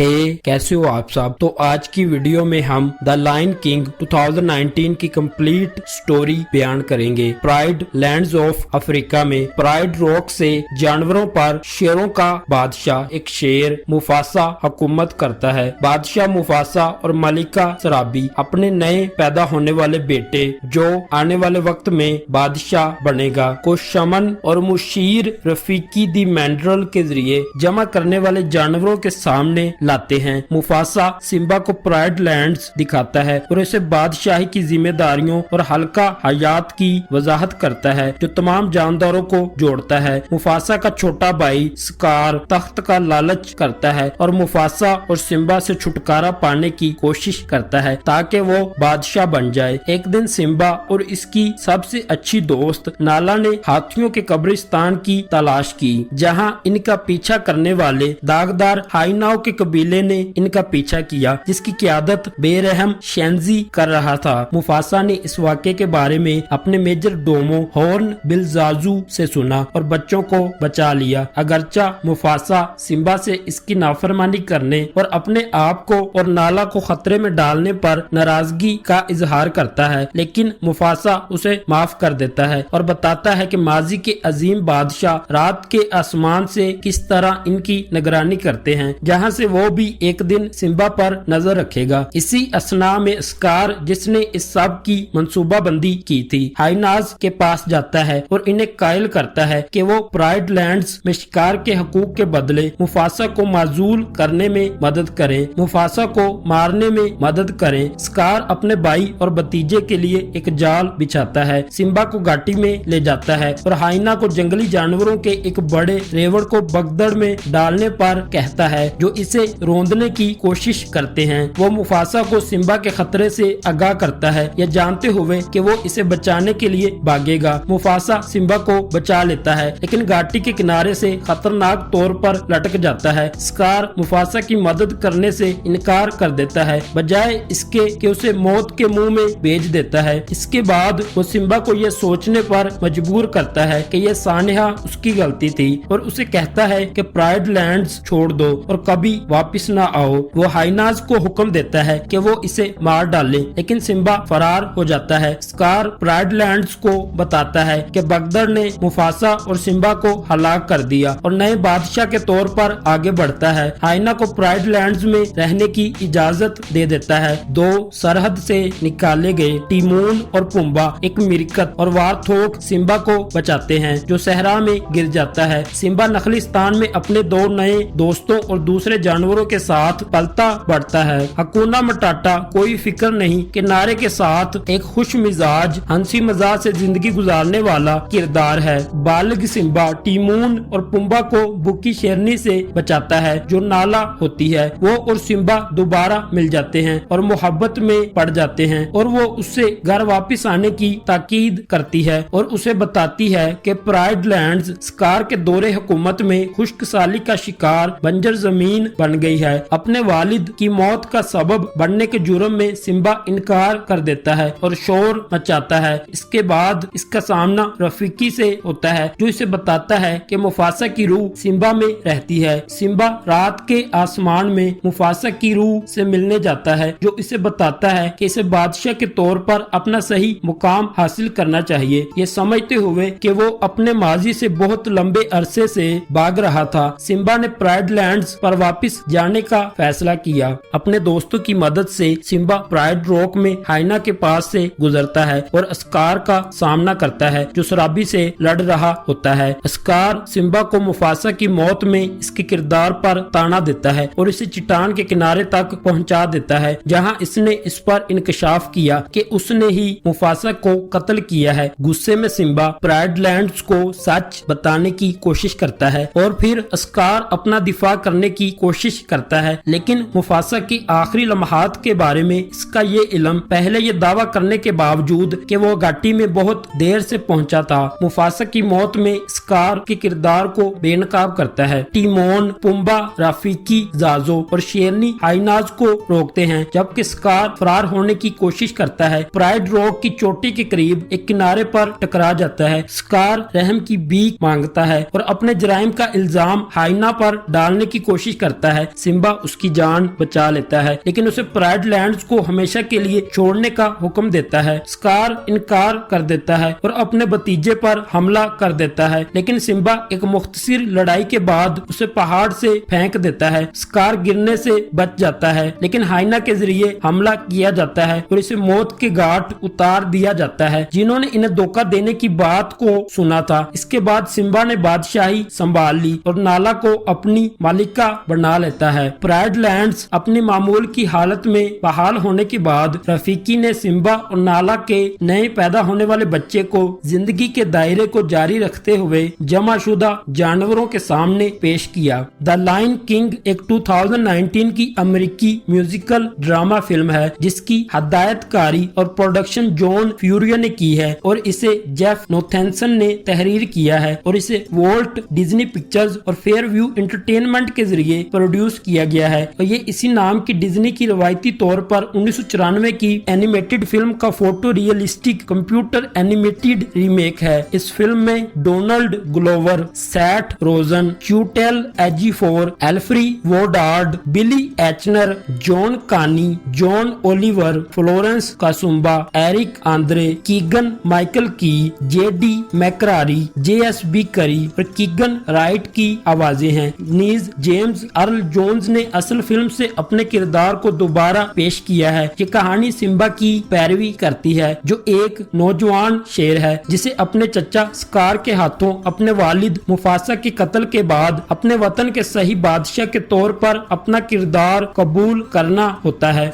कैसे हो आप सब। तो आज की वीडियो में हम द लायन किंग 2019 की कंप्लीट स्टोरी बयान करेंगे। प्राइड लैंड्स ऑफ अफ्रीका में प्राइड रॉक से जानवरों पर शेरों का बादशाह एक शेर मुफासा हुकूमत करता है। बादशाह मुफासा और मलिका सराबी अपने नए पैदा होने वाले बेटे जो आने वाले वक्त में बादशाह बनेगा को शमन और मुशीर रफीकी दी मैंड्रल के जरिए जमा करने वाले जानवरों के सामने लाते हैं। मुफासा सिम्बा को प्राइड लैंड्स दिखाता है और इसे बादशाही की जिम्मेदारियों और हल्का हयात की वजाहत करता है जो तमाम जानदारों को जोड़ता है। मुफासा का छोटा भाई स्कार तख्त का लालच करता है और मुफासा और सिम्बा से छुटकारा पाने की कोशिश करता है ताकि वो बादशाह बन जाए। एक दिन सिम्बा और इसकी सबसे अच्छी दोस्त नाला ने हाथियों के कब्रिस्तान की तलाश की जहां इनका पीछा करने वाले दागदार हाइनाओं के कबीले ने इनका पीछा किया जिसकी क़यादत बेरहम शेंजी कर रहा था। मुफासा ने इस वाक़े के बारे में अपने मेजर डोमो हॉर्न बिलजाजू से सुना और बच्चों को बचा लिया। अगरचा मुफासा सिम्बा से इसकी नाफरमानी करने और अपने आप को और नाला को खतरे में डालने पर नाराजगी का इजहार करता है, लेकिन मुफासा उसे माफ कर देता है और बताता है कि माजी के अजीम बादशाह रात के आसमान से किस तरह इनकी निगरानी करते हैं, जहां से वो भी एक दिन सिम्बा पर नजर रखेगा। इसी असना में स्कार जिसने इस सब की मंसूबाबंदी की थी हाइनाज के पास जाता है और इन्हें कायल करता है कि वो प्राइड लैंड्स में शिकार के हकूक के बदले मुफासा को माजूल करने में मदद करें, मुफासा को मारने में मदद करें। स्कार अपने भाई और भतीजे के लिए एक जाल बिछाता है, सिम्बा को घाटी में ले जाता है और हाइना को जंगली जानवरों के एक बड़े रेवड़ को बगदड़ में डालने पर कहता है जो इसे रोंदने की कोशिश करते हैं। वो मुफासा को सिम्बा के खतरे से आगाह करता है, यह जानते हुए कि वो इसे बचाने के लिए भागेगा। मुफासा सिम्बा को बचा लेता है लेकिन घाटी के किनारे से खतरनाक तौर पर लटक जाता है। स्कार मुफासा की मदद करने से इनकार कर देता है बजाय इसके कि उसे मौत के मुंह में भेज देता है। इसके बाद वो सिम्बा को यह सोचने पर मजबूर करता है कि यह सानेहा उसकी गलती थी और उसे कहता है कि प्राइड लैंड्स छोड़ दो और कभी वापस ना आओ। वो हाइनाज को हुक्म देता है कि वो इसे मार डाले लेकिन सिम्बा फरार हो जाता है। स्कार प्राइड लैंड्स को बताता है कि बगदड़ ने मुफासा और सिम्बा को हलाक कर दिया और नए बादशाह के तौर पर आगे बढ़ता है। हाइना को प्राइड लैंड्स में रहने की इजाजत दे देता है। दो सरहद से निकाले गए टीमोन और पुम्बा एक मिरकत और वारथोक सिम्बा को बचाते हैं जो सहरा में गिर जाता है। सिम्बा नखलिस्तान में अपने दो नए दोस्तों और दूसरे जानवरों के साथ पलता बढ़ता है। हकूना मटाटा कोई फिक्र नहीं के नारे के साथ एक खुश मिजाज हंसी मजाक से जिंदगी गुजारने वाला किरदार है। बालिग सिम्बा टीमून और पुम्बा को बुकी शेरनी से बचाता है जो नाला होती है। वो और सिम्बा दोबारा मिल जाते हैं और मोहब्बत में पड़ जाते हैं और वो उससे घर वापस आने की ताकीद करती है और उसे बताती है कि प्राइड लैंड्स स्कार के दौरे हुकूमत में खुश्क साली का शिकार बंजर जमीन बन गई है। अपने वालिद की मौत का सबब बनने के जुर्म में सिम्बा इनकार कर देता है और शोर मचाता है। इसके बाद इसका सामना रफीकी से होता है जो इसे बताता है कि मुफासा की रूह सिम्बा में रहती है। सिम्बा रात के आसमान में मुफासा की रूह से मिलने जाता है जो इसे बताता है कि इसे बादशाह के तौर पर अपना सही मुकाम हासिल करना चाहिए। ये समझते हुए कि वो अपने माजी से बहुत लंबे अरसे से भाग रहा था, सिम्बा ने प्राइड लैंड्स पर वापस जाने का फैसला किया। अपने दोस्तों की मदद से सिम्बा प्राइड रॉक में हाइना के पास से गुजरता है और अस्कार का सामना करता है जो शराबी से लड़ रहा होता है। अस्कार सिम्बा को मुफासा की मौत में इसके किरदार पर ताना देता है और इसे चट्टान के किनारे तक पहुंचा देता है जहां इसने इस पर इंकशाफ किया कि उसने ही मुफासा को कत्ल किया है। गुस्से में सिम्बा प्राइड लैंड्स को सच बताने की कोशिश करता है और फिर अस्कार अपना दिफा करने की कोशिश करता है, लेकिन मुफासा की आखिरी लम्हात के बारे में इसका ये इल्म पहले ये दावा करने के बावजूद कि वो घाटी में बहुत देर से पहुंचा था, मुफासा की मौत में स्कार के किरदार को बेनकाब करता है। टीमोन, पुम्बा, रफीकी, जाजो और शेरनी हाइनाज को रोकते हैं जबकि स्कार फरार होने की कोशिश करता है। प्राइड रॉक की चोटी के करीब एक किनारे पर टकरा जाता है। स्कार रहम की भीख मांगता है और अपने जराइम का इल्जाम हाइना पर डालने की कोशिश करता है है सिम्बा उसकी जान बचा लेता है, लेकिन उसे प्राइड लैंड्स को हमेशा के लिए छोड़ने का हुक्म देता है। स्कार इनकार कर देता है और अपने भतीजे पर हमला कर देता है, लेकिन सिम्बा एक मुख्तसर लड़ाई के बाद उसे पहाड़ से फेंक देता है। स्कार गिरने से बच जाता है, लेकिन हाइना के जरिए हमला किया जाता है और इसे मौत के घाट उतार दिया जाता है। जिन्होंने इन्हें धोखा देने की बात को सुना था। इसके बाद सिम्बा ने बादशाही संभाल ली और नाला को अपनी मालिका बना लेता है। प्राइड लैंड्स अपनी मामूल की हालत में बहाल होने के बाद रफीकी ने सिम्बा और नाला के नए पैदा होने वाले बच्चे को जिंदगी के दायरे को जारी रखते हुए जमाशुदा जानवरों के सामने पेश किया। द लायन किंग एक 2019 की अमेरिकी म्यूजिकल ड्रामा फिल्म है जिसकी हदायतकारी और प्रोडक्शन जॉन फ्यूरियो ने की है और इसे जेफ नोथेंसन ने तहरीर किया है और इसे वोल्ट डिज्नी पिक्चर्स और फेयरव्यू एंटरटेनमेंट के जरिए प्रोड्यूस किया गया है और ये इसी नाम की डिज्नी की रवायती तौर पर 1994 की एनिमेटेड फिल्म का photorealistic computer animated remake है। इस फिल्म में Donald Glover, Seth Rogen, Chiwetel Ejiofor, Alfre Woodard, Billy Eichner, John Kani, John Oliver, Florence Kasumba, Eric Andre, Keegan Michael Key, JD McCrary, जेएसबी करी और Keegan right की आवाजें हैं। नीज James earl Jones ने असल फिल्म से अपने किरदार को दोबारा पेश किया है। ये कहानी सिम्बा की पैरवी करती है जो एक नौजवान शेर है जिसे अपने चचा स्कार के हाथों अपने वालिद मुफासा के कत्ल के बाद अपने वतन के सही बादशाह के तौर पर अपना किरदार कबूल करना होता है।